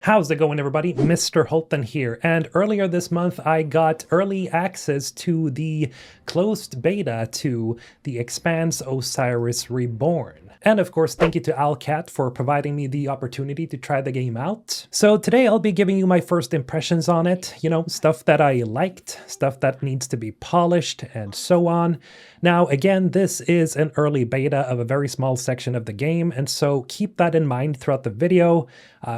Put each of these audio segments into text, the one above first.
How's it going, everybody? Mr. Holton here, and earlier this month I got early access to the closed beta to the Expanse Osiris Reborn. And of course, thank you to Owlcat for providing me the opportunity to try the game out. So today I'll be giving you my first impressions on it, stuff that I liked, stuff that needs to be polished, and so on. Now, again, this is an early beta of a very small section of the game, and so keep that in mind throughout the video.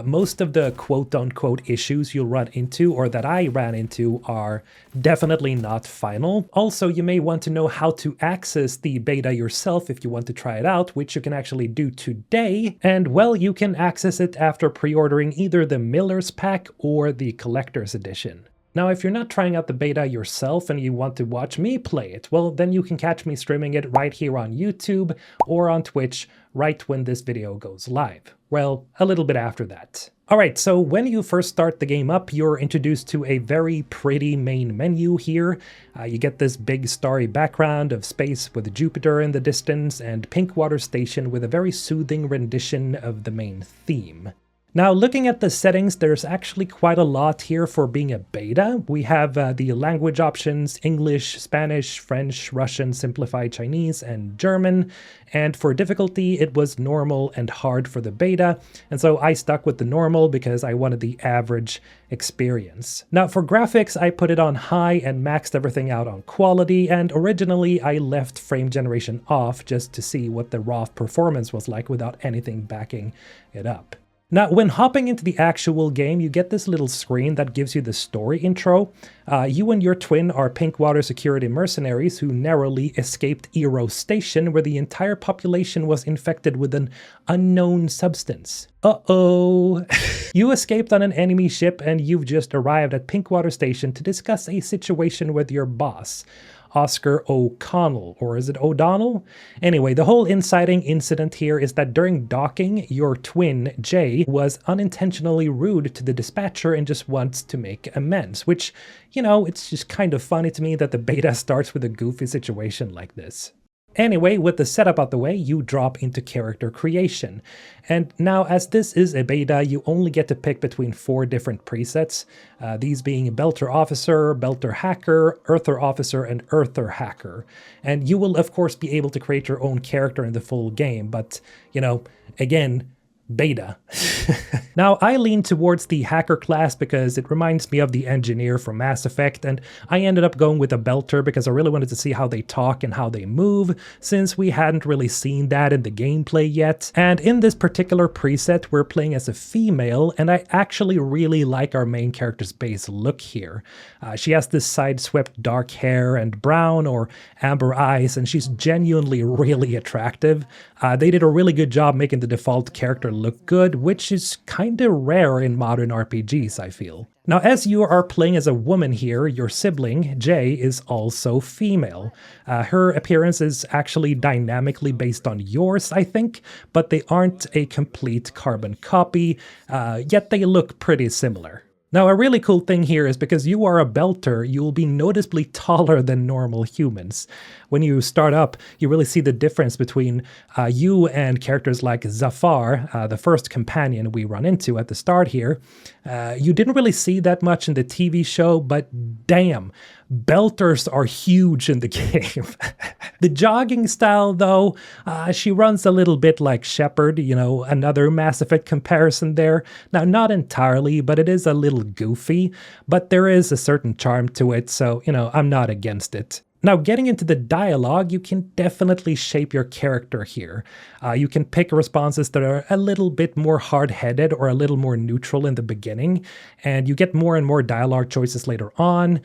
Most of the quote-unquote issues you'll run into, or that I ran into, are definitely not final. Also, you may want to know how to access the beta yourself if you want to try it out, which you can actually do today. And, well, you can access it after pre-ordering either the Miller's Pack or the Collector's Edition. Now, if you're not trying out the beta yourself and you want to watch me play it, well, then you can catch me streaming it right here on YouTube or on Twitch right when this video goes live. Well, a little bit after that. Alright, so when you first start the game up, you're introduced to a very pretty main menu here. You get this big starry background of space with Jupiter in the distance and Pinkwater Station with a very soothing rendition of the main theme. Now, looking at the settings, there's actually quite a lot here for being a beta. We have the language options: English, Spanish, French, Russian, Simplified Chinese, and German. And for difficulty, it was normal and hard for the beta. And so I stuck with the normal because I wanted the average experience. Now, for graphics, I put it on high and maxed everything out on quality. And originally, I left frame generation off just to see what the raw performance was like without anything backing it up. Now, when hopping into the actual game, you get this little screen that gives you the story intro. You and your twin are Pinkwater security mercenaries who narrowly escaped Eero Station, where the entire population was infected with an unknown substance. Uh-oh! You escaped on an enemy ship and you've just arrived at Pinkwater Station to discuss a situation with your boss, Oscar O'Connell, or is it O'Donnell? Anyway, the whole inciting incident here is that during docking, your twin, Jay, was unintentionally rude to the dispatcher and just wants to make amends, which, it's just kind of funny to me that the beta starts with a goofy situation like this. Anyway, with the setup out the way, you drop into character creation. And now, as this is a beta, you only get to pick between 4 different presets, these being Belter Officer, Belter Hacker, Earther Officer, and Earther Hacker. And you will, of course, be able to create your own character in the full game, but, again, beta. Now, I lean towards the hacker class because it reminds me of the engineer from Mass Effect, and I ended up going with a belter because I really wanted to see how they talk and how they move, since we hadn't really seen that in the gameplay yet. And in this particular preset, we're playing as a female, and I actually really like our main character's base look here. She has this side-swept dark hair and brown or amber eyes, and she's genuinely really attractive. They did a really good job making the default character look good, which is kinda rare in modern RPGs, I feel. Now, as you are playing as a woman here, your sibling, Jay, is also female. Her appearance is actually dynamically based on yours, I think, but they aren't a complete carbon copy, yet they look pretty similar. Now, a really cool thing here is because you are a belter, you will be noticeably taller than normal humans. When you start up, you really see the difference between you and characters like Zafar, the first companion we run into at the start here. You didn't really see that much in the TV show, but damn, belters are huge in the game. The jogging style, though, she runs a little bit like Shepard, another Mass Effect comparison there. Now, not entirely, but it is a little goofy, but there is a certain charm to it, so, I'm not against it. Now, getting into the dialogue, you can definitely shape your character here. You can pick responses that are a little bit more hard-headed or a little more neutral in the beginning, and you get more and more dialogue choices later on.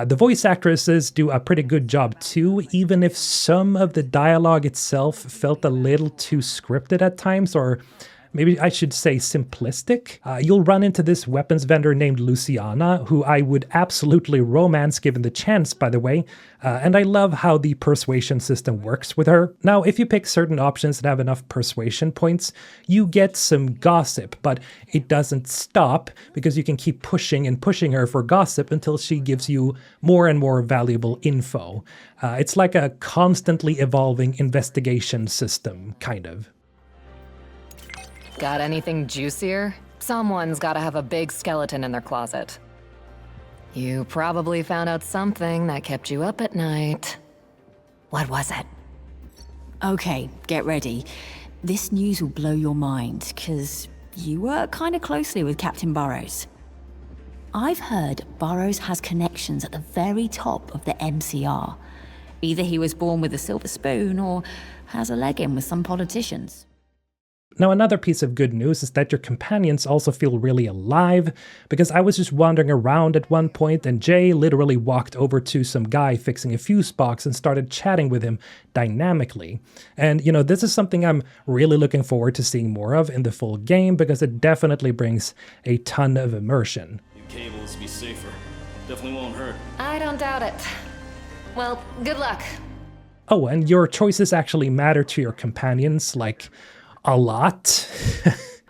The voice actresses do a pretty good job too, even if some of the dialogue itself felt a little too scripted at times, or maybe I should say simplistic. You'll run into this weapons vendor named Luciana, who I would absolutely romance given the chance, by the way, and I love how the persuasion system works with her. Now, if you pick certain options that have enough persuasion points, you get some gossip, but it doesn't stop because you can keep pushing and pushing her for gossip until she gives you more and more valuable info. It's like a constantly evolving investigation system, kind of. Got anything juicier? Someone's gotta have a big skeleton in their closet. You probably found out something that kept you up at night. What was it? Okay, get ready. This news will blow your mind, because you work kind of closely with Captain Burrows. I've heard Burrows has connections at the very top of the MCR. Either he was born with a silver spoon, or has a leg in with some politicians. Now, another piece of good news is that your companions also feel really alive, because I was just wandering around at one point and Jay literally walked over to some guy fixing a fuse box and started chatting with him dynamically. And, you know, this is something I'm really looking forward to seeing more of in the full game, because it definitely brings a ton of immersion. New cables be safer. Definitely won't hurt. I don't doubt it. Well, good luck. Oh, and your choices actually matter to your companions, like, a lot.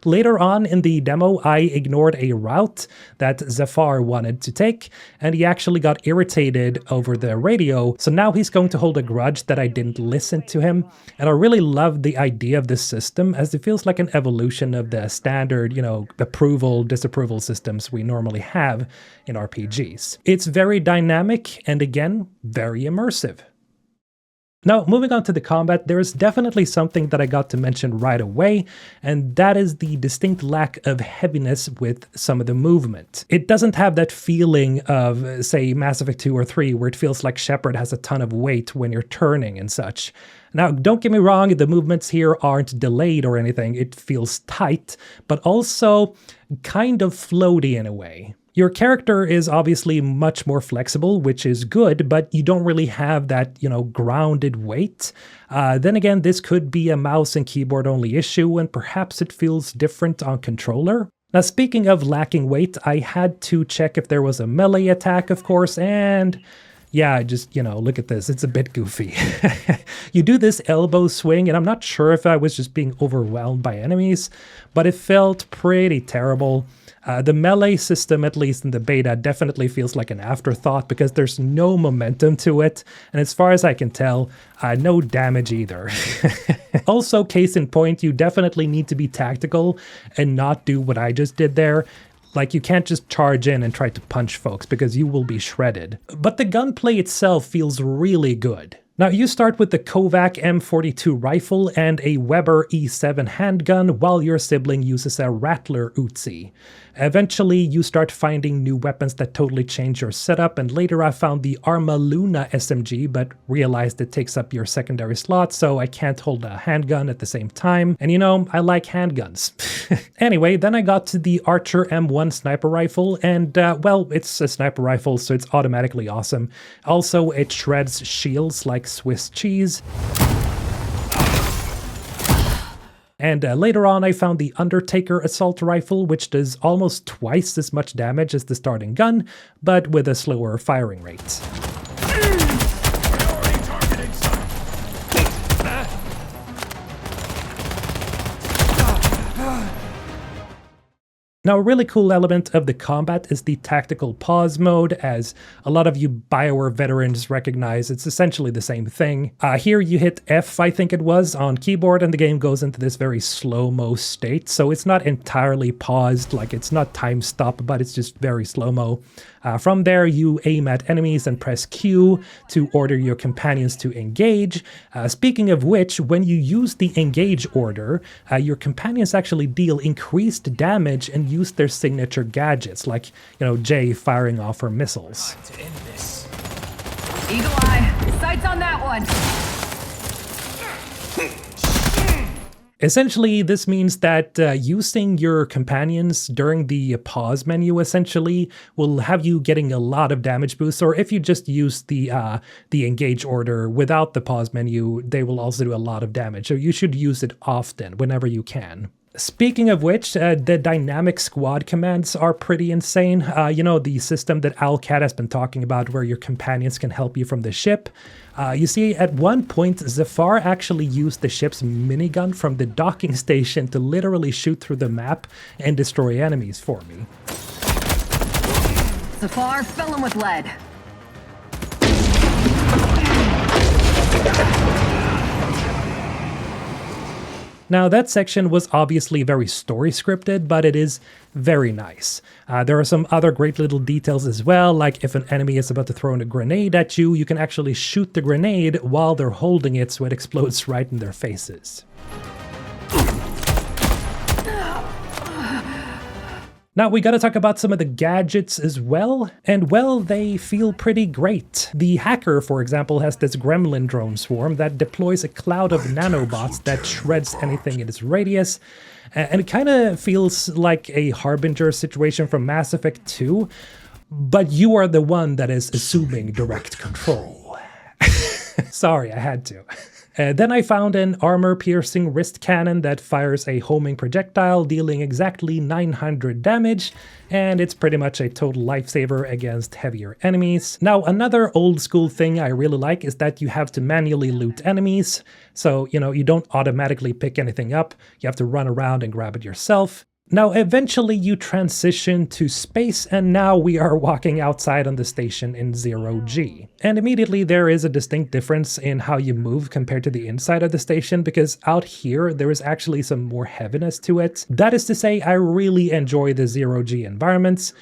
Later on in the demo, I ignored a route that Zafar wanted to take, and he actually got irritated over the radio, so now he's going to hold a grudge that I didn't listen to him. And I really love the idea of this system, as it feels like an evolution of the standard, you know, approval, disapproval systems we normally have in RPGs. It's very dynamic, and again, very immersive. Now, moving on to the combat, there is definitely something that I got to mention right away, and that is the distinct lack of heaviness with some of the movement. It doesn't have that feeling of, say, Mass Effect 2 or 3, where it feels like Shepard has a ton of weight when you're turning and such. Now, don't get me wrong, the movements here aren't delayed or anything, it feels tight, but also kind of floaty in a way. Your character is obviously much more flexible, which is good, but you don't really have that, you know, grounded weight. Then again, this could be a mouse and keyboard only issue, and perhaps it feels different on controller. Now, speaking of lacking weight, I had to check if there was a melee attack, of course, and yeah, just, you know, look at this. It's a bit goofy. You do this elbow swing, and I'm not sure if I was just being overwhelmed by enemies, but it felt pretty terrible. The melee system, at least in the beta, definitely feels like an afterthought because there's no momentum to it, and as far as I can tell, no damage either. Also, case in point, you definitely need to be tactical and not do what I just did there. Like, you can't just charge in and try to punch folks because you will be shredded. But the gunplay itself feels really good. Now, you start with the Kovac M42 rifle and a Weber E7 handgun, while your sibling uses a Rattler Uzi. Eventually, you start finding new weapons that totally change your setup, and later I found the Arma Luna SMG, but realized it takes up your secondary slot, so I can't hold a handgun at the same time. And you know, I like handguns. Anyway, then I got to the Archer M1 sniper rifle, and well, it's a sniper rifle, so it's automatically awesome. Also, it shreds shields like Swiss cheese. And later on I found the Undertaker assault rifle, which does almost twice as much damage as the starting gun, but with a slower firing rate. Now, a really cool element of the combat is the tactical pause mode, as a lot of you BioWare veterans recognize it's essentially the same thing. Here you hit F, I think it was, on keyboard, and the game goes into this very slow-mo state, so it's not entirely paused, like it's not time stop, but it's just very slow-mo. From there, you aim at enemies and press Q to order your companions to engage. Speaking of which, when you use the engage order, your companions actually deal increased damage and use their signature gadgets, like, you know, Jay firing off her missiles. To end this. Eagle eye, sights on that one. Essentially, this means that using your companions during the pause menu essentially will have you getting a lot of damage boosts, or if you just use the engage order without the pause menu, they will also do a lot of damage. So you should use it often, whenever you can. Speaking of which, the dynamic squad commands are pretty insane. You know, the system that Owlcat has been talking about where your companions can help you from the ship. You see, at one point, Zafar actually used the ship's minigun from the docking station to literally shoot through the map and destroy enemies for me. Zafar, fill him with lead. Now, that section was obviously very story scripted, but it is very nice. There are some other great little details as well, like if an enemy is about to throw in a grenade at you, you can actually shoot the grenade while they're holding it so it explodes right in their faces. Now we gotta talk about some of the gadgets as well, and well, they feel pretty great. The hacker, for example, has this gremlin drone swarm that deploys a cloud of nanobots that shreds anything in its radius, and it kind of feels like a Harbinger situation from Mass Effect 2, but you are the one that is assuming direct control. Sorry, I had to. Then I found an armor-piercing wrist cannon that fires a homing projectile, dealing exactly 900 damage, and it's pretty much a total lifesaver against heavier enemies. Now, another old-school thing I really like is that you have to manually loot enemies, so, you don't automatically pick anything up, you have to run around and grab it yourself. Now, eventually you transition to space, and now we are walking outside on the station in 0G. And immediately there is a distinct difference in how you move compared to the inside of the station, because out here there is actually some more heaviness to it. That is to say, I really enjoy the 0G environments,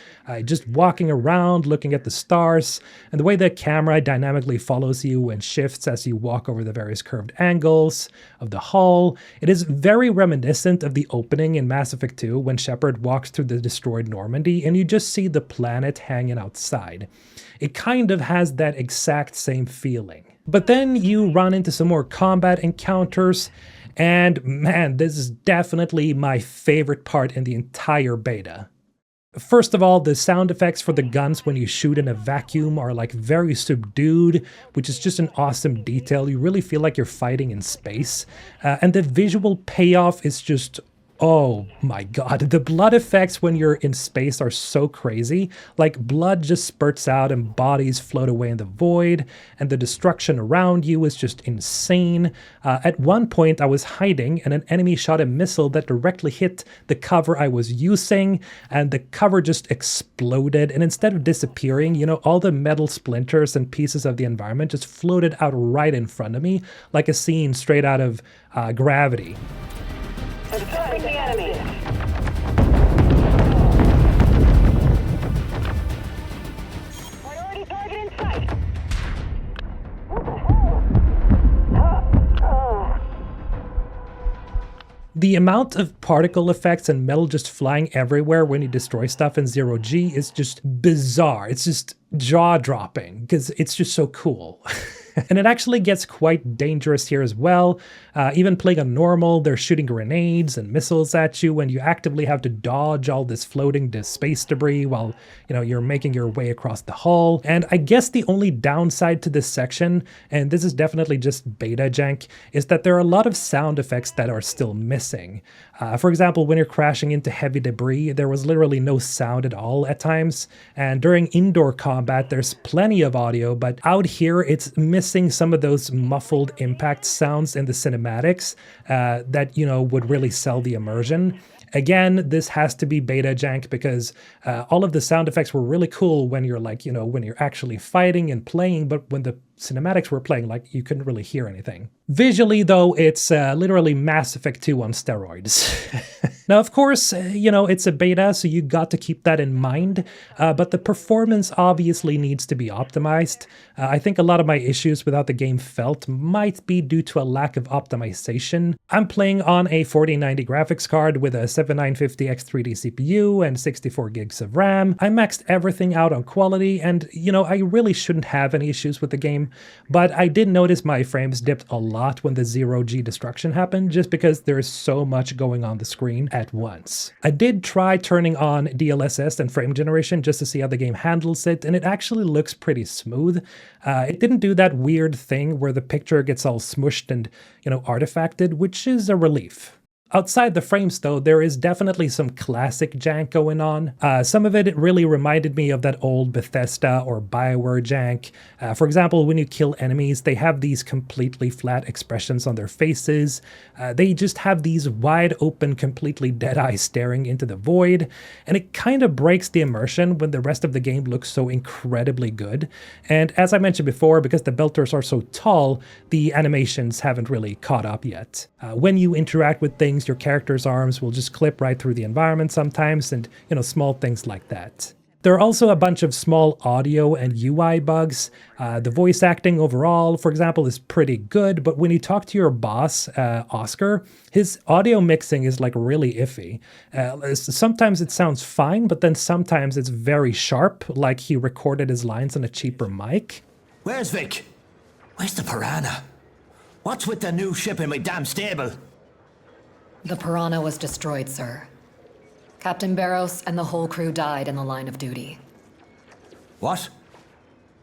just walking around, looking at the stars, and the way the camera dynamically follows you and shifts as you walk over the various curved angles of the hull. It is very reminiscent of the opening in Mass Effect 2 when Shepard walks through the destroyed Normandy and you just see the planet hanging outside. It kind of has that exact same feeling. But then you run into some more combat encounters, and man, this is definitely my favorite part in the entire beta. First of all, the sound effects for the guns when you shoot in a vacuum are like very subdued, which is just an awesome detail. You really feel like you're fighting in space. And the visual payoff is just, oh my god, the blood effects when you're in space are so crazy. Like, blood just spurts out and bodies float away in the void, and the destruction around you is just insane. At one point I was hiding and an enemy shot a missile that directly hit the cover I was using, and the cover just exploded, and instead of disappearing, all the metal splinters and pieces of the environment just floated out right in front of me, like a scene straight out of Gravity. Observing the enemy. Priority target in sight. What the hell? The amount of particle effects and metal just flying everywhere when you destroy stuff in 0G is just bizarre. It's just jaw-dropping because it's just so cool. And it actually gets quite dangerous here as well. Even playing on normal, they're shooting grenades and missiles at you, and you actively have to dodge all this floating space debris while, you're making your way across the hull. And I guess the only downside to this section, and this is definitely just beta jank, is that there are a lot of sound effects that are still missing. For example, when you're crashing into heavy debris, there was literally no sound at all at times. And during indoor combat, there's plenty of audio, but out here, it's missing some of those muffled impact sounds in the cinematics that, would really sell the immersion. Again, this has to be beta jank because all of the sound effects were really cool when you're when you're actually fighting and playing, but when the cinematics were playing, you couldn't really hear anything. Visually, though, it's literally Mass Effect 2 on steroids. Now, of course, it's a beta, so you got to keep that in mind, but the performance obviously needs to be optimized. I think a lot of my issues with how the game felt might be due to a lack of optimization. I'm playing on a 4090 graphics card with a 7950X 3D CPU and 64 gigs of RAM. I maxed everything out on quality, and, I really shouldn't have any issues with the game, but I did notice my frames dipped a lot when the 0G destruction happened, just because there is so much going on the screen at once. I did try turning on DLSS and frame generation just to see how the game handles it, and it actually looks pretty smooth. It didn't do that weird thing where the picture gets all smushed and, artifacted, which is a relief. Outside the frames though, there is definitely some classic jank going on. Some of it really reminded me of that old Bethesda or BioWare jank. For example, when you kill enemies, they have these completely flat expressions on their faces. They just have these wide open, completely dead eyes staring into the void, and it kind of breaks the immersion when the rest of the game looks so incredibly good. And as I mentioned before, because the belters are so tall, the animations haven't really caught up yet. When you interact with things, your character's arms will just clip right through the environment sometimes, and small things like that. There are also a bunch of small audio and UI bugs. The voice acting overall, for example, is pretty good, but when you talk to your boss, Oscar, his audio mixing is like really iffy. Sometimes it sounds fine, but then sometimes it's very sharp, like he recorded his lines on a cheaper mic. Where's Vic? Where's the Piranha? What's with the new ship in my damn stable? The Piranha was destroyed, sir. Captain Barros and the whole crew died in the line of duty. What?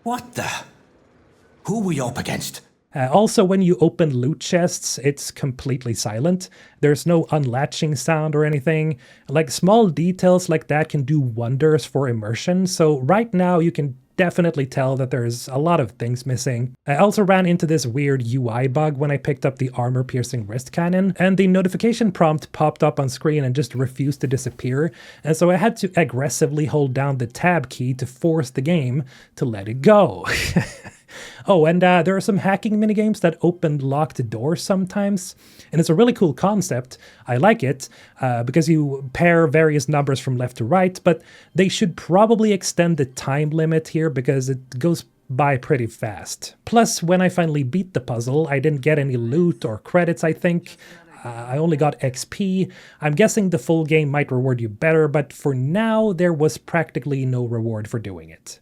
What the? Who we up against? Also, when you open loot chests, it's completely silent. There's no unlatching sound or anything. Like, small details like that can do wonders for immersion, so right now you can definitely tell that there's a lot of things missing. I also ran into this weird UI bug when I picked up the armor-piercing wrist cannon, and the notification prompt popped up on screen and just refused to disappear, and so I had to aggressively hold down the tab key to force the game to let it go. Oh, and there are some hacking minigames that open locked doors sometimes, and it's a really cool concept. I like it, because you pair various numbers from left to right, but they should probably extend the time limit here because it goes by pretty fast. Plus, when I finally beat the puzzle, I didn't get any loot or credits, I think. I only got XP. I'm guessing the full game might reward you better, but for now, there was practically no reward for doing it.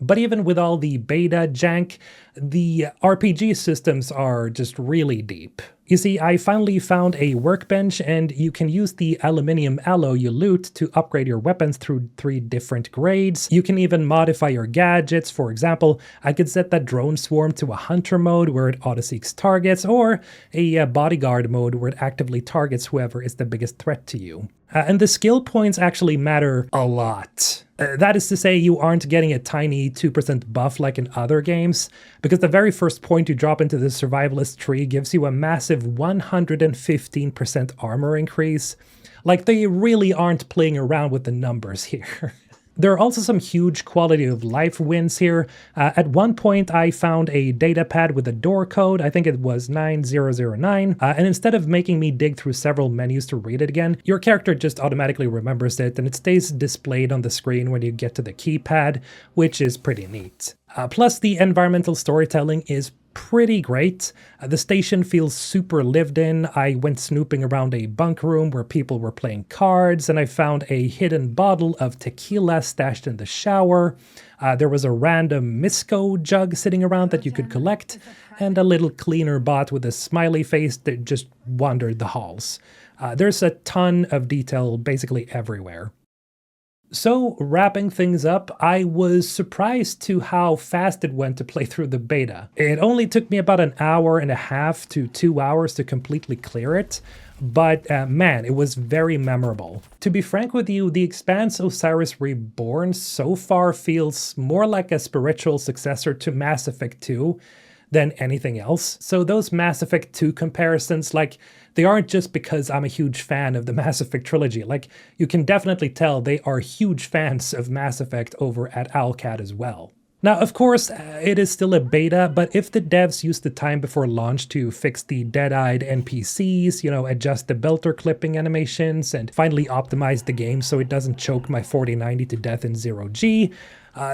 But even with all the beta jank, the RPG systems are just really deep. You see, I finally found a workbench, and you can use the aluminium alloy you loot to upgrade your weapons through 3 different grades. You can even modify your gadgets. For example, I could set that drone swarm to a hunter mode where it auto-seeks targets, or a bodyguard mode where it actively targets whoever is the biggest threat to you. And the skill points actually matter a lot. That is to say, you aren't getting a tiny 2% buff like in other games, because the very first point you drop into the survivalist tree gives you a massive 115% armor increase. Like, they really aren't playing around with the numbers here. There are also some huge quality of life wins here. At one point, I found a data pad with a door code. I think it was 9009. And instead of making me dig through several menus to read it again, your character just automatically remembers it, and it stays displayed on the screen when you get to the keypad, which is pretty neat. Plus, the environmental storytelling is pretty great. The station feels super lived in. I went snooping around a bunk room where people were playing cards, and I found a hidden bottle of tequila stashed in the shower. There was a random Misco jug sitting around that you could collect, and a little cleaner bot with a smiley face that just wandered the halls. There's a ton of detail basically everywhere. So, wrapping things up, I was surprised to how fast it went to play through the beta. It only took me about an hour and a half to 2 hours to completely clear it, but man, it was very memorable. To be frank with you, the Expanse Osiris Reborn so far feels more like a spiritual successor to Mass Effect 2 than anything else. So those Mass Effect 2 comparisons, like, they aren't just because I'm a huge fan of the Mass Effect trilogy. Like, you can definitely tell they are huge fans of Mass Effect over at Owlcat as well. Now, of course, it is still a beta, but if the devs use the time before launch to fix the dead-eyed NPCs, adjust the belter clipping animations, and finally optimize the game so it doesn't choke my 4090 to death in 0G,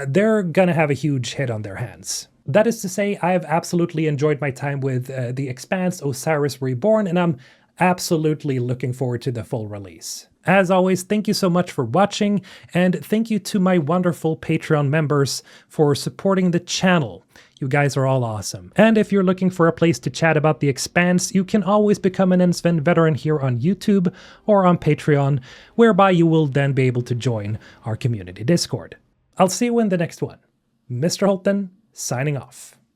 they're gonna have a huge hit on their hands. That is to say, I have absolutely enjoyed my time with the Expanse Osiris Reborn, and I'm absolutely looking forward to the full release. As always, thank you so much for watching, and thank you to my wonderful Patreon members for supporting the channel. You guys are all awesome. And if you're looking for a place to chat about the Expanse, you can always become an Ensven veteran here on YouTube or on Patreon, whereby you will then be able to join our community Discord. I'll see you in the next one. Mr. Holton, signing off.